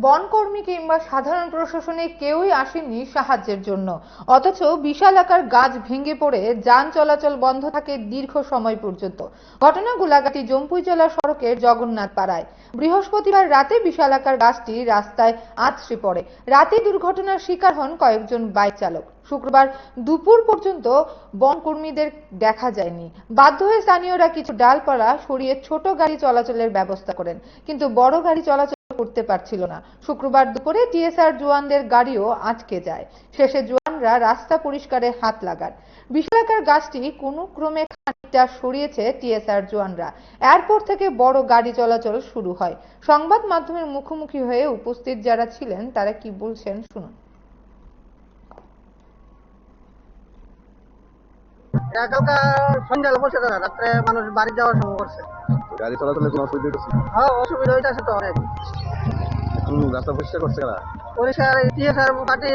বনকর্মী কিংবা সাধারণ প্রশাসনে কেউই আসেনি সাহায্যের জন্য। অথচ বিশাল আকার গাছ ভেঙে পড়ে যান চলাচল বন্ধ থাকে দীর্ঘ সময় পর্যন্ত। ঘটনা গোলাঘাটি জম্পুইজলা সড়কের জগন্নাথ পাড়ায়। বৃহস্পতিবার রাতে বিশাল আকার গাছটি রাস্তায় আছড়ে পড়ে। রাতে দুর্ঘটনার শিকার হন কয়েকজন বাইক চালক। শুক্রবার দুপুর পর্যন্ত বনকর্মীদের দেখা যায়নি। বাধ্য হয়ে স্থানীয়রা কিছু ডালপালা সরিয়ে ছোট গাড়ি চলাচলের ব্যবস্থা করেন, কিন্তু বড় গাড়ি চলাচল করতে পারছিল না। শুক্রবার দুপুরে টিএসআর জওয়ানদের গাড়িও আটকে যায়। শেষে জওয়ানরা রাস্তা পরিষ্কারে হাত লাগান। বিশালাকার গাছটি কোনো ক্রমে খানিকটা সরিয়েছে টিএসআর জওয়ানরা। এরপর থেকে বড় গাড়ি চলাচল শুরু হয়। সংবাদ মাধ্যমের মুখোমুখি হয়ে উপস্থিত যারা ছিলেন তারা কি বলছেন শুনুন। সন্ধ্যা বসে রাত্রে মানুষ বাড়ি যাওয়ার সময় করছে। গাড়ি চলাচলে কোনো অসুবিধা হচ্ছে? হ্যাঁ, অসুবিধা হইতেছে তো অনেক। রাস্তা পরিষ্কার করছে কারা? পরিষ্কার টিএসআর পার্টি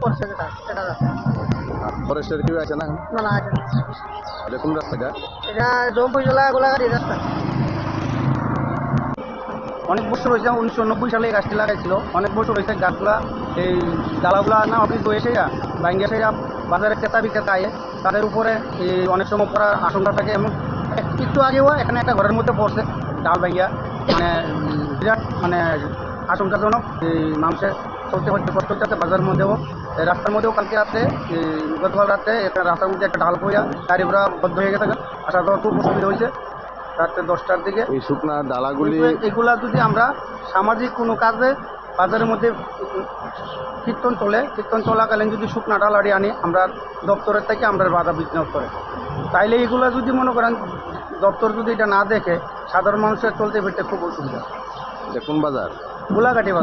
করছে সেটা রাস্তা। ফরেস্টের কেউ আছে না? না না, আছে। এটা কোন রাস্তাটা? এটা জম্পুইজলা গোলাঘাটি রাস্তা। অনেক বছর হয়েছে, 1990 সালে এই গাছটি লাগাইছিল। অনেক বছর হয়েছে গাছগুলা এই ডালাগুলা না অফিস বসে ভাঙ্গিয়া সেরা বাজারে ক্রেতা বিক্রেতা আয়ে তাদের উপরে এই অনেক সময় পড়ার আশঙ্কা থাকে। এমন একটু আগেও এখানে একটা ঘরের মধ্যে পড়ছে ডাল ভাঙ্গিয়া, বিরাট আশঙ্কাজনক। এই মানুষের চলতে হচ্ছে, কষ্ট হচ্ছে বাজারের মধ্যেও। রাস্তার মধ্যেও কালকে রাত্রে গতকাল রাত্রে একটা রাস্তার মধ্যে একটা ডাল পড়িয়া গাড়ি ঘোড়া বদ্ধ হয়ে গেছে। আসা যাওয়া খুব অসুবিধা হয়েছে রাত্রে 10টার দিকে। এই শুকনা ডালাগুলি এগুলা যদি আমরা সামাজিক কোনো কাজে বাজারের মধ্যে কীর্তন চলাকালীন যদি শুকনা ডালাটি আনি আমরা দপ্তরের থেকে আমরা বাধা বিঘ্ন করে, তাইলে এগুলা যদি মনে করেন দপ্তর যদি এটা না দেখে সাধারণ মানুষের চলতে ফিরতে খুব অসুবিধা। কোন বাজার? গোলাঘাটি বাজার।